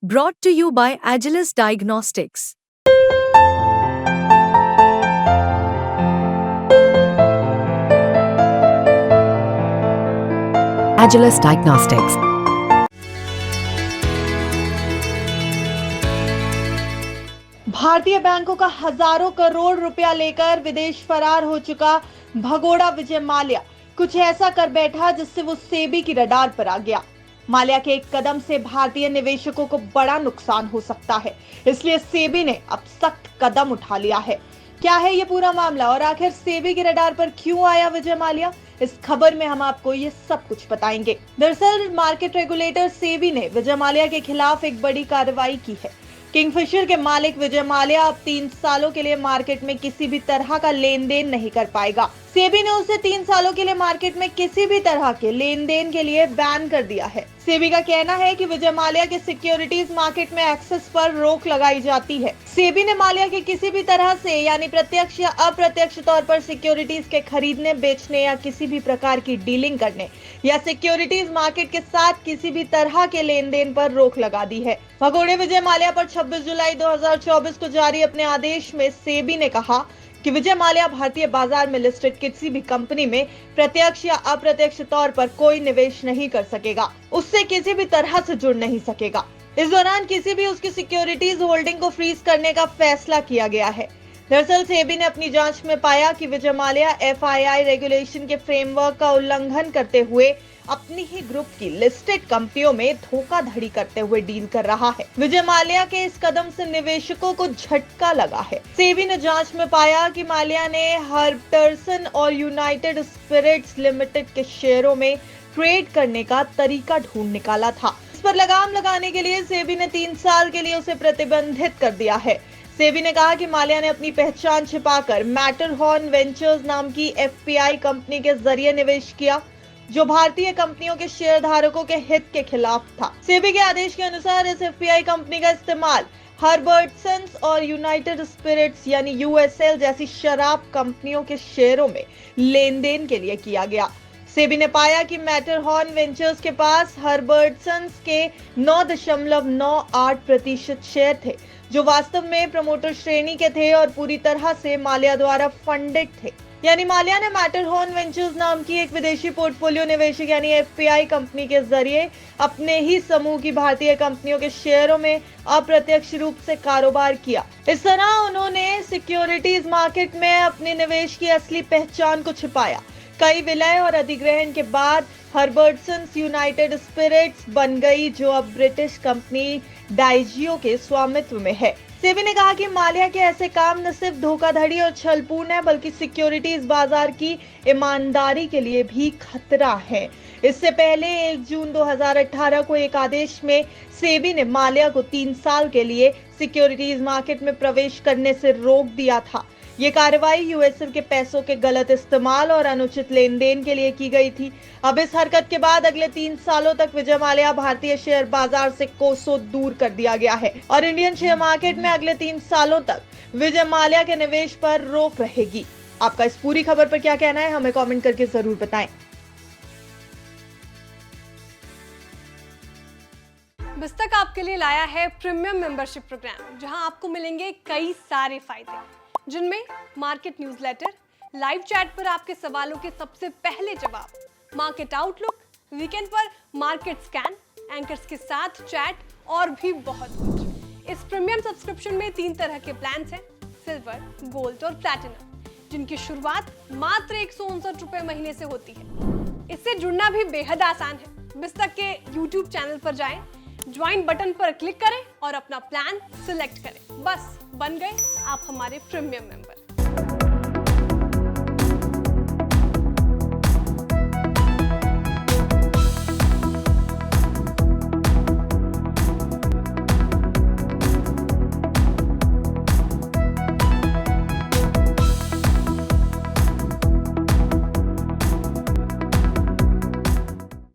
Brought to you by Agilus Diagnostics. Agilus Diagnostics. भारतीय बैंकों का हजारों करोड़ रुपया लेकर विदेश फरार हो चुका भगोड़ा विजय माल्या कुछ ऐसा कर बैठा जिससे वो सेबी की रडार पर आ गया। माल्या के एक कदम से भारतीय निवेशकों को बड़ा नुकसान हो सकता है, इसलिए सेबी ने अब सख्त कदम उठा लिया है। क्या है ये पूरा मामला और आखिर सेबी के रडार पर क्यों आया विजय माल्या? इस खबर में हम आपको ये सब कुछ बताएंगे। दरअसल मार्केट रेगुलेटर सेबी ने विजय माल्या के खिलाफ एक बड़ी कार्रवाई की है। किंगफिशर के मालिक विजय माल्या अब 3 सालों के लिए मार्केट में किसी भी तरह का लेन देन नहीं कर पाएगा। सेबी ने उसे 3 सालों के लिए मार्केट में किसी भी तरह के लेन देन के लिए बैन कर दिया है। सेबी का कहना है कि विजय माल्या के सिक्योरिटीज मार्केट में एक्सेस पर रोक लगाई जाती है। सेबी ने माल्या के किसी भी तरह से यानी प्रत्यक्ष या अप्रत्यक्ष तौर पर सिक्योरिटीज के खरीदने, बेचने या किसी भी प्रकार की डीलिंग करने या सिक्योरिटीज मार्केट के साथ किसी भी तरह के लेन देन पर रोक लगा दी है। भगोड़े विजय माल्या पर 26 जुलाई 2024 को जारी अपने आदेश में सेबी ने कहा कि विजय माल्या भारतीय बाजार में लिस्टेड किसी भी कंपनी में प्रत्यक्ष या अप्रत्यक्ष तौर पर कोई निवेश नहीं कर सकेगा, उससे किसी भी तरह से जुड़ नहीं सकेगा। इस दौरान किसी भी उसकी सिक्योरिटीज होल्डिंग को फ्रीज करने का फैसला किया गया है। दरअसल सेबी ने अपनी जांच में पाया कि विजय माल्या एफआईआई रेगुलेशन के फ्रेमवर्क का उल्लंघन करते हुए अपनी ही ग्रुप की लिस्टेड कंपनियों में धोखाधड़ी करते हुए डील कर रहा है। विजय माल्या के इस कदम से निवेशकों को झटका लगा है। सेबी ने जांच में पाया कि माल्या ने हर्बटर्सन और यूनाइटेड स्पिरिट्स लिमिटेड के शेयरों में ट्रेड करने का तरीका ढूंढ निकाला था। इस पर लगाम लगाने के लिए सेबी ने 3 साल के लिए उसे प्रतिबंधित कर दिया है। सेबी ने कहा कि माल्या ने अपनी पहचान छिपाकर मैटरहॉर्न वेंचर्स नाम की एफपीआई कंपनी के जरिए निवेश किया, जो भारतीय कंपनियों के शेयर धारकों के हित के खिलाफ था। सेबी के आदेश के अनुसार इस एफपीआई कंपनी का इस्तेमाल हर्बर्टसन्स और यूनाइटेड स्पिरिट्स यानी यूएसएल जैसी शराब कंपनियों के शेयरों में लेन देन के लिए किया गया। सेबी ने पाया कि मैटरहॉर्न वेंचर्स के पास हर्बर्टसन्स के 9.98% शेयर थे, जो वास्तव में प्रमोटर श्रेणी के थे और पूरी तरह से माल्या द्वारा फंडेड थे। यानी माल्या ने मैटरहॉर्न वेंचर्स नाम की एक विदेशी पोर्टफोलियो निवेशक यानी एफपीआई कंपनी के जरिए अपने ही समूह की भारतीय कंपनियों के शेयरों में अप्रत्यक्ष रूप से कारोबार किया। इस तरह उन्होंने सिक्योरिटीज मार्केट में अपने निवेश की असली पहचान को छिपाया। कई विलय और अधिग्रहण के बाद हर्बर्टसन्स यूनाइटेड स्पिरिट्स बन गई, जो अब ब्रिटिश कंपनी डाइजियो के स्वामित्व में है। सेबी ने कहा कि माल्या के ऐसे काम न सिर्फ धोखाधड़ी और छलपूर्ण है, बल्कि सिक्योरिटीज बाजार की ईमानदारी के लिए भी खतरा है। इससे पहले 1 जून 2018 को एक आदेश में सेबी ने माल्या को 3 साल के लिए सिक्योरिटीज मार्केट में प्रवेश करने से रोक दिया था। ये कार्रवाई यूएसएल के पैसों के गलत इस्तेमाल और अनुचित लेन देन के लिए की गई थी। अब इस हरकत के बाद अगले 3 सालों तक विजय माल्या भारतीय शेयर बाजार से कोसों दूर कर दिया गया है और इंडियन शेयर मार्केट में अगले 3 सालों तक विजय माल्या के निवेश पर रोक रहेगी। आपका इस पूरी खबर पर क्या कहना है, हमें कमेंट करके जरूर बताएं। बिस्तक आपके लिए लाया है प्रीमियम मेंबरशिप प्रोग्राम, जहां आपको मिलेंगे कई सारे फायदे, जिनमें मार्केट न्यूज़लेटर, लाइव चैट पर आपके सवालों के सबसे पहले जवाब, मार्केट आउटलुक, वीकेंड पर मार्केट स्कैन, एंकर्स के साथ चैट और भी बहुत कुछ। इस प्रीमियम सब्सक्रिप्शन में 3 तरह के प्लान्स हैं, सिल्वर, गोल्ड और प्लैटिनम, जिनकी शुरुआत मात्र 159 रुपए महीने से होती है। इससे जुड़ना भी बेहद आसान है। बिस्तक के YouTube चैनल पर जाएं, ज्वाइन बटन पर क्लिक करें और अपना प्लान सिलेक्ट करें। बस बन गए आप हमारे प्रीमियम मेंबर।